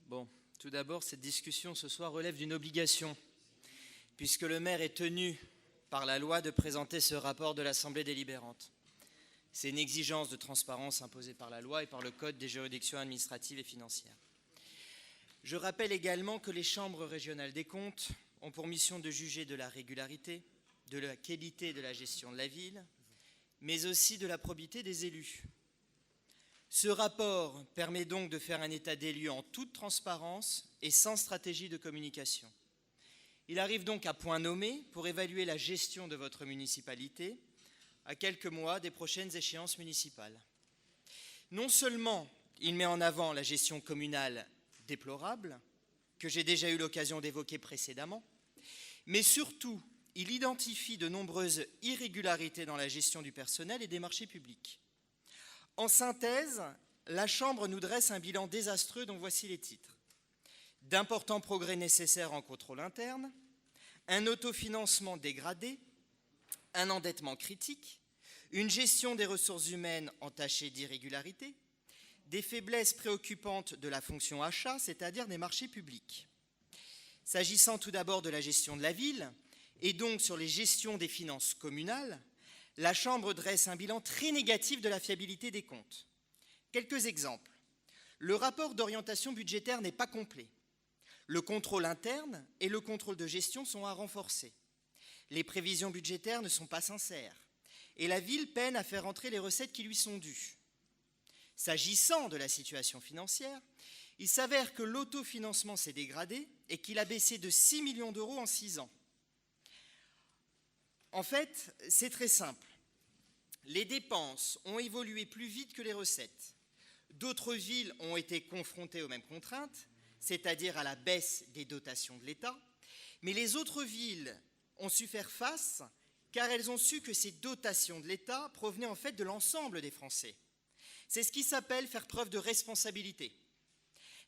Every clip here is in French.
Bon, tout d'abord, cette discussion ce soir relève d'une obligation, puisque le maire est tenu par la loi de présenter ce rapport de l'Assemblée délibérante. C'est une exigence de transparence imposée par la loi et par le Code des juridictions administratives et financières. Je rappelle également que les chambres régionales des comptes ont pour mission de juger de la régularité, de la qualité de la gestion de la ville, mais aussi de la probité des élus. Ce rapport permet donc de faire un état des lieux en toute transparence et sans stratégie de communication. Il arrive donc à point nommé pour évaluer la gestion de votre municipalité à quelques mois des prochaines échéances municipales. Non seulement il met en avant la gestion communale déplorable, que j'ai déjà eu l'occasion d'évoquer précédemment, mais surtout, il identifie de nombreuses irrégularités dans la gestion du personnel et des marchés publics. En synthèse, la Chambre nous dresse un bilan désastreux dont voici les titres. D'importants progrès nécessaires en contrôle interne, un autofinancement dégradé, un endettement critique, une gestion des ressources humaines entachée d'irrégularités, des faiblesses préoccupantes de la fonction achat, c'est-à-dire des marchés publics. S'agissant tout d'abord de la gestion de la ville, et donc sur les gestions des finances communales, la Chambre dresse un bilan très négatif de la fiabilité des comptes. Quelques exemples. Le rapport d'orientation budgétaire n'est pas complet. Le contrôle interne et le contrôle de gestion sont à renforcer. Les prévisions budgétaires ne sont pas sincères. Et la ville peine à faire entrer les recettes qui lui sont dues. S'agissant de la situation financière, il s'avère que l'autofinancement s'est dégradé et qu'il a baissé de 6 millions d'euros en 6 ans. En fait, c'est très simple. Les dépenses ont évolué plus vite que les recettes. D'autres villes ont été confrontées aux mêmes contraintes, c'est-à-dire à la baisse des dotations de l'État, mais les autres villes ont su faire face car elles ont su que ces dotations de l'État provenaient en fait de l'ensemble des Français. C'est ce qui s'appelle faire preuve de responsabilité.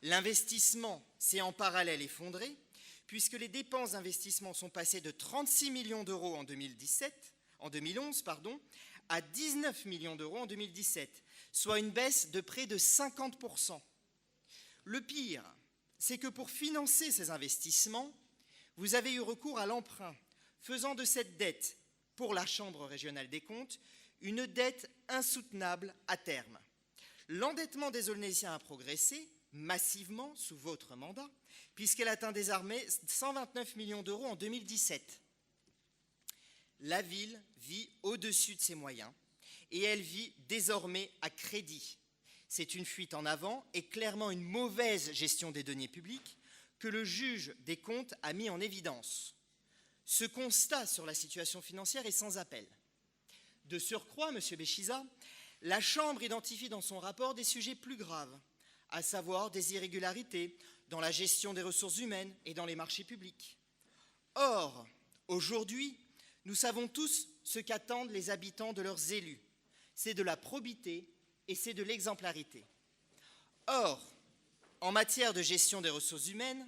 L'investissement s'est en parallèle effondré, puisque les dépenses d'investissement sont passées de 36 millions d'euros en 2011, à 19 millions d'euros en 2017, soit une baisse de près de 50%. Le pire, c'est que pour financer ces investissements, vous avez eu recours à l'emprunt, faisant de cette dette, pour la Chambre régionale des comptes, une dette insoutenable à terme. L'endettement des Aulnésiens a progressé massivement sous votre mandat, puisqu'elle atteint désormais 129 millions d'euros en 2017. La ville vit au-dessus de ses moyens et elle vit désormais à crédit. C'est une fuite en avant et clairement une mauvaise gestion des deniers publics que le juge des comptes a mis en évidence. Ce constat sur la situation financière est sans appel. De surcroît, M. Béchiza, la Chambre identifie dans son rapport des sujets plus graves, à savoir des irrégularités dans la gestion des ressources humaines et dans les marchés publics. Or, aujourd'hui, nous savons tous ce qu'attendent les habitants de leurs élus. C'est de la probité et c'est de l'exemplarité. Or, en matière de gestion des ressources humaines,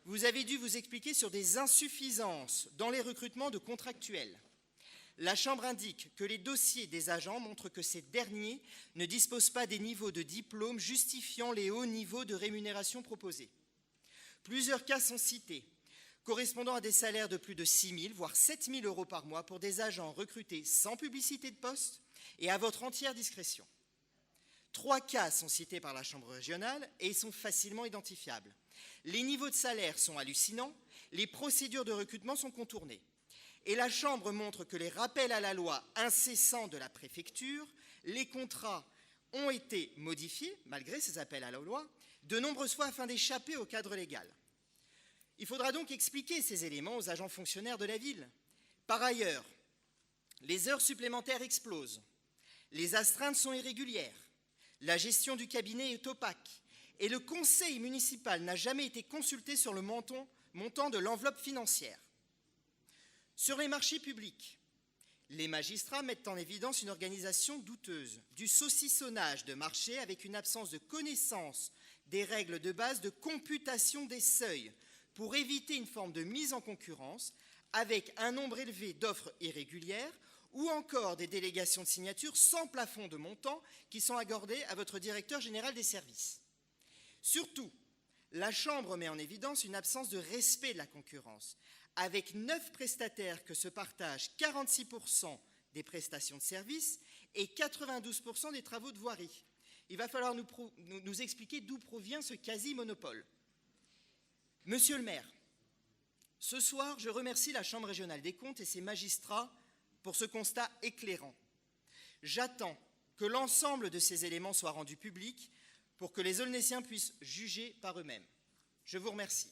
vous avez dû vous expliquer sur des insuffisances dans les recrutements de contractuels. La Chambre indique que les dossiers des agents montrent que ces derniers ne disposent pas des niveaux de diplôme justifiant les hauts niveaux de rémunération proposés. Plusieurs cas sont cités, correspondant à des salaires de plus de 6 000, voire 7 000 euros par mois pour des agents recrutés sans publicité de poste et à votre entière discrétion. 3 cas sont cités par la Chambre régionale et ils sont facilement identifiables. Les niveaux de salaire sont hallucinants, les procédures de recrutement sont contournées. Et la Chambre montre que les rappels à la loi incessants de la préfecture, les contrats ont été modifiés, malgré ces appels à la loi, de nombreuses fois afin d'échapper au cadre légal. Il faudra donc expliquer ces éléments aux agents fonctionnaires de la ville. Par ailleurs, les heures supplémentaires explosent, les astreintes sont irrégulières, la gestion du cabinet est opaque et le conseil municipal n'a jamais été consulté sur le montant de l'enveloppe financière. Sur les marchés publics, les magistrats mettent en évidence une organisation douteuse, du saucissonnage de marché avec une absence de connaissance des règles de base de computation des seuils pour éviter une forme de mise en concurrence avec un nombre élevé d'offres irrégulières ou encore des délégations de signature sans plafond de montant qui sont accordées à votre directeur général des services. Surtout, La Chambre met en évidence une absence de respect de la concurrence, avec 9 prestataires que se partagent 46% des prestations de services et 92% des travaux de voirie. Il va falloir nous expliquer d'où provient ce quasi-monopole. Monsieur le maire, ce soir, je remercie la Chambre régionale des comptes et ses magistrats pour ce constat éclairant. J'attends que l'ensemble de ces éléments soient rendus publics pour que les Aulnaysiens puissent juger par eux-mêmes. Je vous remercie.